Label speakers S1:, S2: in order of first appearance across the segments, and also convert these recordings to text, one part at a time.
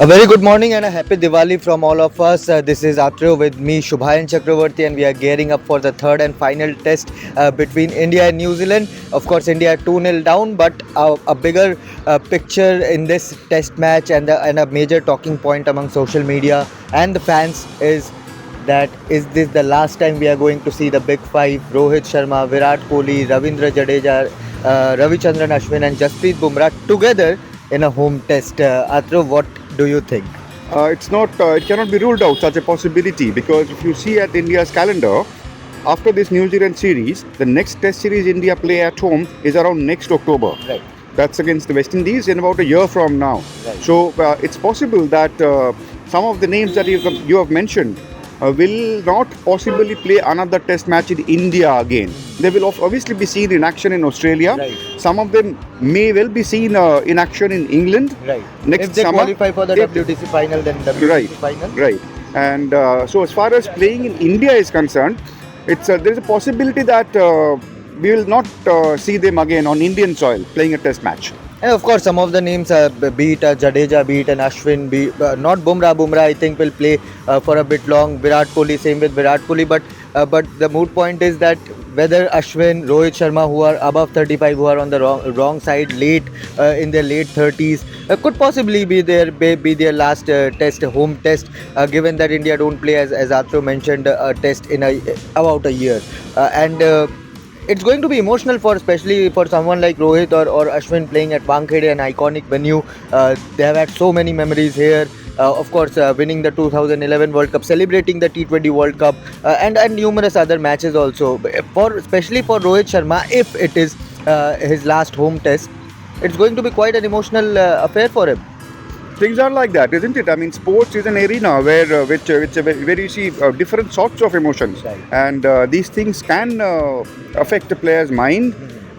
S1: A very good morning and a happy Diwali from all of us. This is Atreyo with me, Subhayan Chakraborty, and we are gearing up for the third and final test between India and New Zealand. Of course, India 2-0 down, but a bigger picture in this test match and a major talking point among social media and the fans is this the last time we are going to see the big five: Rohit Sharma, Virat Kohli, Ravindra Jadeja, Ravichandran Ashwin, and Jasprit Bumrah together in a home test? Atreyo, what do you think?
S2: It cannot be ruled out such a possibility, because if you see at India's calendar, after this New Zealand series, the next test series India play at home is around next October.
S1: Right.
S2: That's against the West Indies in about a year from now.
S1: Right.
S2: So it's possible that some of the names that you have mentioned will not possibly play another test match in India again. They will obviously be seen in action in Australia.
S1: Right.
S2: Some of them may well be seen in action in England.
S1: Right.
S2: Next
S1: If they
S2: summer,
S1: qualify for the WTC final, then WTC
S2: Right.
S1: final.
S2: Right. And so as far as playing in India is concerned, there is a possibility that we will not see them again on Indian soil playing a test match.
S1: And of course, some of the names, be it Jadeja, be it an Ashwin, not Bumrah I think will play for a bit long. Virat Kohli, same with Virat Kohli. But the moot point is that whether Ashwin, Rohit Sharma, who are above 35, who are on the wrong side, in their late 30s, could possibly be their last home test, given that India don't play, as Atreyo mentioned, a test in about a year. It's going to be emotional, especially for someone like Rohit or Ashwin playing at Wankhede, an iconic venue. They have had so many memories here. Of course, winning the 2011 World Cup, celebrating the T20 World Cup, and numerous other matches also. Especially for Rohit Sharma, if it is his last home test, it's going to be quite an emotional affair for him.
S2: Things are like that, isn't it? I mean, sports is an arena where you see different sorts of emotions,
S1: Right.
S2: and these things can affect a player's mind.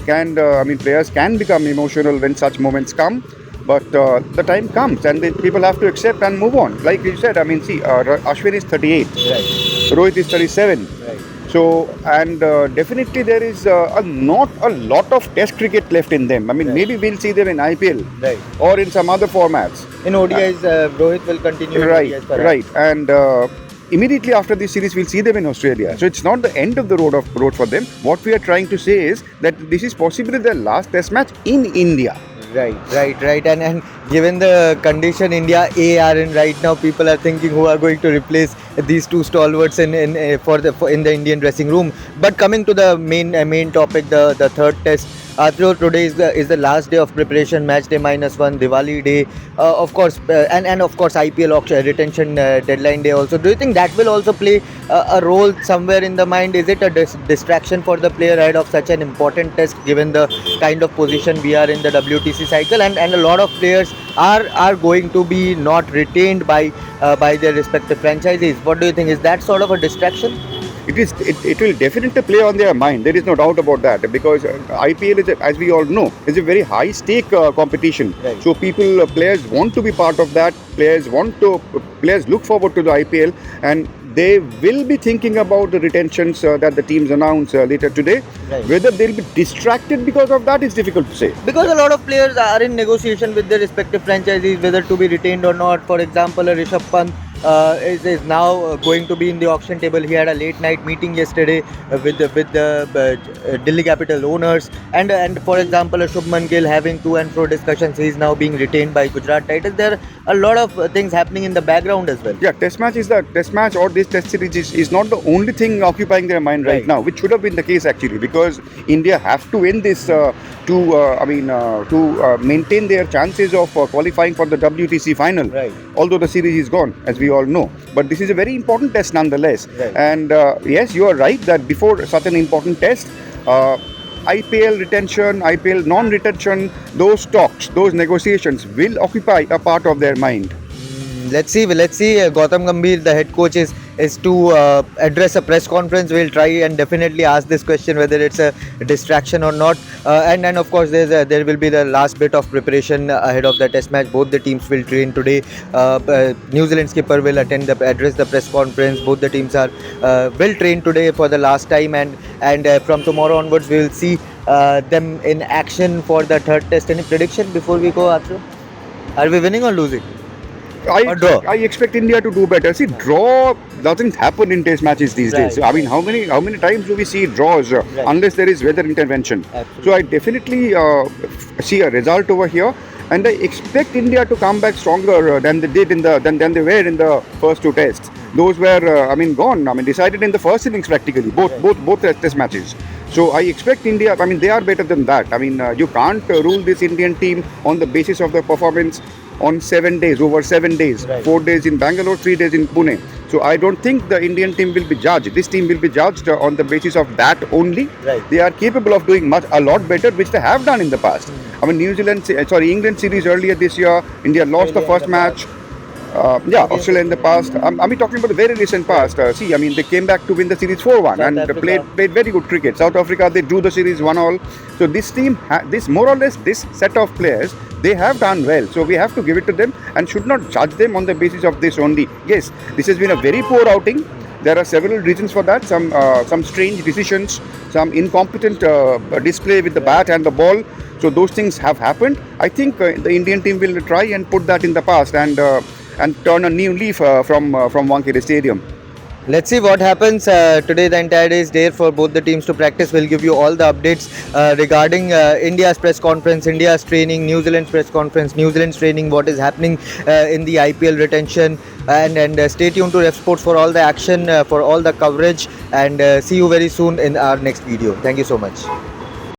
S2: Players can become emotional when such moments come. But the time comes, and then people have to accept and move on. Like you said, Ashwin is 38,
S1: Right.
S2: Rohit is 37.
S1: Right.
S2: So, and definitely there is not a lot of test cricket left in them.
S1: Right.
S2: Maybe we'll see them in IPL
S1: Right.
S2: or in some other formats.
S1: In ODIs, Rohit will continue. In
S2: Right,
S1: ODIs perhaps.
S2: right. And immediately after this series, we'll see them in Australia. So it's not the end of the road for them. What we are trying to say is that this is possibly their last test match in India.
S1: Right. And given the condition India are in right now, people are thinking who are going to replace these two stalwarts in the Indian dressing room. But coming to the main topic, the third test. Atreyo, today is the last day of preparation, match day -1, Diwali day, of course, and of course IPL auction retention deadline day also. Do you think that will also play a role somewhere in the mind? Is it a distraction for the player ahead of such an important test, given the kind of position we are in the WTC cycle, and a lot of players are going to be not retained by their respective franchises? What do you think? Is that sort of a distraction?
S2: It will definitely play on their mind. There is no doubt about that, because IPL is, as we all know, is a very high stake competition.
S1: Right.
S2: So players want to be part of that. Players look forward to the IPL, and they will be thinking about the retentions that the teams announce later today.
S1: Right.
S2: Whether they'll be distracted because of that is difficult to say.
S1: Because a lot of players are in negotiation with their respective franchises whether to be retained or not. For example, a Rishabh Pant is now going to be in the auction table. He had a late night meeting yesterday with the Delhi Capital owners, and for example, a Shubman Gill having to and fro discussions. He is now being retained by Gujarat Titans. There are a lot of things happening in the background as well.
S2: Yeah, test match or this test series is not the only thing occupying their mind right now, which should have been the case actually, because India have to win this to maintain their chances of qualifying for the WTC final.
S1: Right.
S2: Although the series is gone, as we all know, but this is a very important test nonetheless.
S1: Right.
S2: And yes, you are right that before such an important test, IPL retention, IPL non-retention, those talks, those negotiations will occupy a part of their mind.
S1: Let's see. Gautam Gambhir, the head coach, is to address a press conference. We'll try and definitely ask this question whether it's a distraction or not. And then of course there will be the last bit of preparation ahead of the test match. Both the teams will train today. New Zealand skipper will address the press conference. Both the teams will train today for the last time, and from tomorrow onwards we will see them in action for the third test. Any prediction before we go, Atreyo? Are we winning or losing? Or draw?
S2: I expect India to do better. See, draw doesn't happen in test matches these
S1: Right,
S2: days. So, I mean, how many times do we see draws unless there is weather intervention?
S1: Absolutely.
S2: So I definitely see a result over here, and I expect India to come back stronger than they did than they were in the first two tests. Those were gone. I mean, decided in the first innings practically. Both test matches. So I expect India. I mean, they are better than that. I mean, you can't rule this Indian team on the basis of the performance on 7 days, over 7 days,
S1: Right.
S2: 4 days in Bangalore, 3 days in Pune. So I don't think the Indian team will be judged. This team will be judged on the basis of that only.
S1: Right.
S2: They are capable of doing a lot better, which they have done in the past. I mean, England series earlier this year, India lost the first match. Australia in the past. I mean, talking about the very recent past. They came back to win the series 4-1 and
S1: Africa.
S2: played very good cricket. South Africa, they drew the series 1-1. So this team, this more or less, this set of players, they have done well. So we have to give it to them and should not judge them on the basis of this only. Yes, this has been a very poor outing. There are several reasons for that. Some strange decisions, some incompetent display with the bat and the ball. So those things have happened. I think the Indian team will try and put that in the past and turn a new leaf from Wankhede Stadium.
S1: Let's see what happens today. The entire day is there for both the teams to practice. We'll give you all the updates regarding India's press conference, India's training, New Zealand's press conference, New Zealand's training, what is happening in the IPL retention, and stay tuned to Revsportz for all the action, for all the coverage, and see you very soon in our next video. Thank you so much.